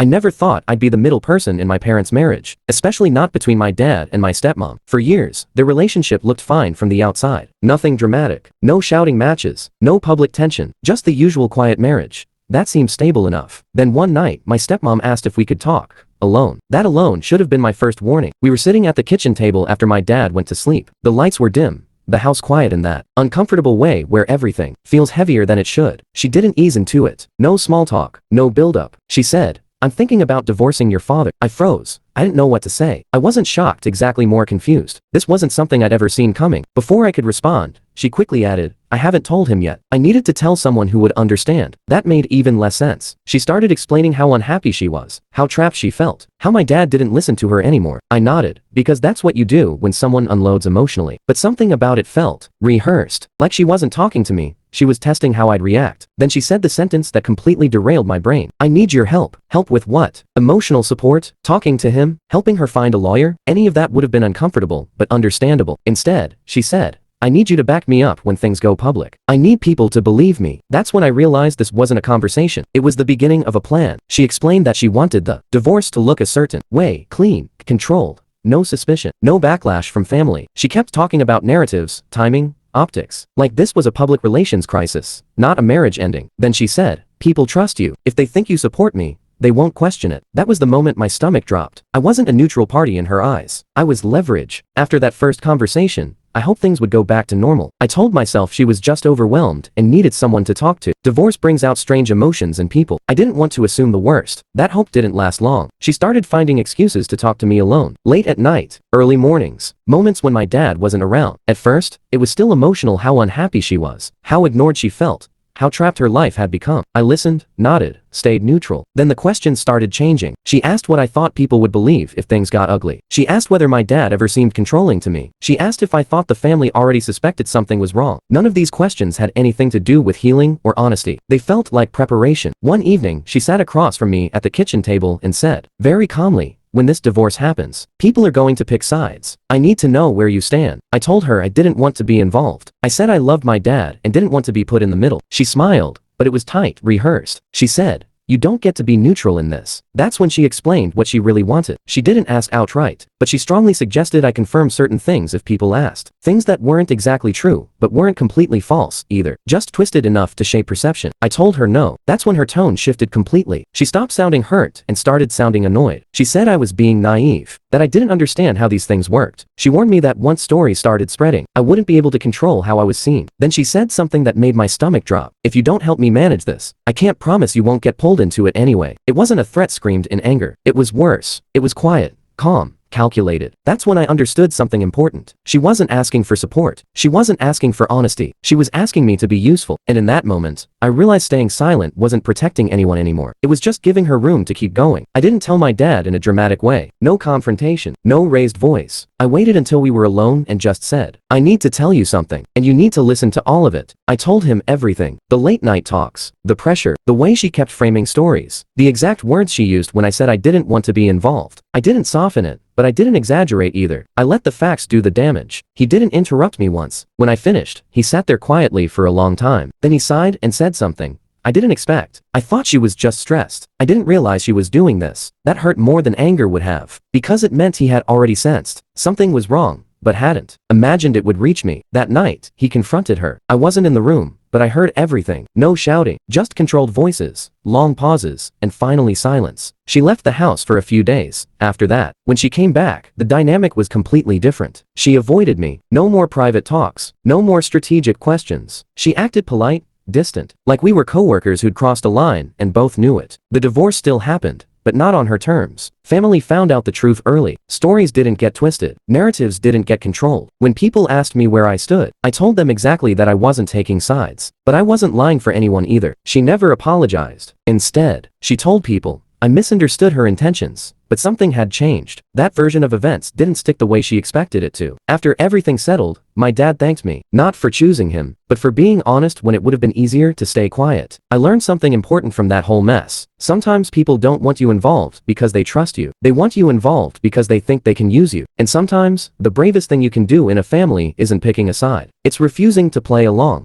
I never thought I'd be the middle person in my parents' marriage, especially not between my dad and my stepmom. For years, their relationship looked fine from the outside. Nothing dramatic, no shouting matches, no public tension, just the usual quiet marriage. That seemed stable enough. Then one night, my stepmom asked if we could talk. Alone. That alone should have been my first warning. We were sitting at the kitchen table after my dad went to sleep. The lights were dim. The house quiet in that uncomfortable way where everything feels heavier than it should. She didn't ease into it. No small talk. No build-up. She said, "I'm thinking about divorcing your father." I froze. I didn't know what to say. I wasn't shocked, exactly more confused. This wasn't something I'd ever seen coming. Before I could respond, she quickly added, "I haven't told him yet." I needed to tell someone who would understand. That made even less sense. She started explaining how unhappy she was, how trapped she felt, how my dad didn't listen to her anymore. I nodded, because that's what you do when someone unloads emotionally. But something about it felt rehearsed, like she wasn't talking to me. She was testing how I'd react. Then she said the sentence that completely derailed my brain. "I need your help." Help with what? Emotional support? Talking to him? Helping her find a lawyer? Any of that would have been uncomfortable, but understandable. Instead, she said, "I need you to back me up when things go public. I need people to believe me." That's when I realized this wasn't a conversation. It was the beginning of a plan. She explained that she wanted the divorce to look a certain way, clean, controlled, no suspicion, no backlash from family. She kept talking about narratives, timing, optics. Like this was a public relations crisis, not a marriage ending. Then she said, "People trust you. If they think you support me, they won't question it." That was the moment my stomach dropped. I wasn't a neutral party in her eyes. I was leverage. After that first conversation, I hoped things would go back to normal. I told myself she was just overwhelmed and needed someone to talk to. Divorce brings out strange emotions in people. I didn't want to assume the worst. That hope didn't last long. She started finding excuses to talk to me alone. Late at night, early mornings, moments when my dad wasn't around. At first, it was still emotional how unhappy she was, how ignored she felt, how trapped her life had become. I listened, nodded, stayed neutral. Then the questions started changing. She asked what I thought people would believe if things got ugly. She asked whether my dad ever seemed controlling to me. She asked if I thought the family already suspected something was wrong. None of these questions had anything to do with healing or honesty. They felt like preparation. One evening, she sat across from me at the kitchen table and said, very calmly, "When this divorce happens, people are going to pick sides. I need to know where you stand." I told her I didn't want to be involved. I said I loved my dad and didn't want to be put in the middle. She smiled, but it was tight, rehearsed. She said, "You don't get to be neutral in this." That's when she explained what she really wanted. She didn't ask outright, but she strongly suggested I confirm certain things if people asked. Things that weren't exactly true, but weren't completely false either. Just twisted enough to shape perception. I told her no. That's when her tone shifted completely. She stopped sounding hurt and started sounding annoyed. She said I was being naive, that I didn't understand how these things worked. She warned me that once stories started spreading, I wouldn't be able to control how I was seen. Then she said something that made my stomach drop. "If you don't help me manage this, I can't promise you won't get pulled into it anyway." It wasn't a threat screamed in anger. It was worse. It was quiet, calm, calculated. That's when I understood something important. She wasn't asking for support. She wasn't asking for honesty. She was asking me to be useful. And in that moment, I realized staying silent wasn't protecting anyone anymore. It was just giving her room to keep going. I didn't tell my dad in a dramatic way. No confrontation. No raised voice. I waited until we were alone and just said, "I need to tell you something, and you need to listen to all of it." I told him everything. The late night talks, the pressure, the way she kept framing stories, the exact words she used when I said I didn't want to be involved. I didn't soften it, but I didn't exaggerate either. I let the facts do the damage. He didn't interrupt me once. When I finished, he sat there quietly for a long time. Then he sighed and said something I didn't expect. I thought she was just stressed. I didn't realize she was doing this. That hurt more than anger would have, because it meant he had already sensed something was wrong, but hadn't imagined it would reach me. That night, he confronted her. I wasn't in the room, but I heard everything. No shouting, just controlled voices, long pauses, and finally silence. She left the house for a few days. After that, when she came back, the dynamic was completely different. She avoided me. No more private talks. No more strategic questions. She acted polite, distant, like we were coworkers who'd crossed a line and both knew it. The divorce still happened, but not on her terms. Family found out the truth early. Stories didn't get twisted. Narratives didn't get controlled. When people asked me where I stood, I told them exactly that I wasn't taking sides. But I wasn't lying for anyone either. She never apologized. Instead, she told people, I misunderstood her intentions, but something had changed. That version of events didn't stick the way she expected it to. After everything settled, my dad thanked me, not for choosing him, but for being honest when it would have been easier to stay quiet. I learned something important from that whole mess. Sometimes people don't want you involved because they trust you. They want you involved because they think they can use you. And sometimes, the bravest thing you can do in a family isn't picking a side. It's refusing to play along.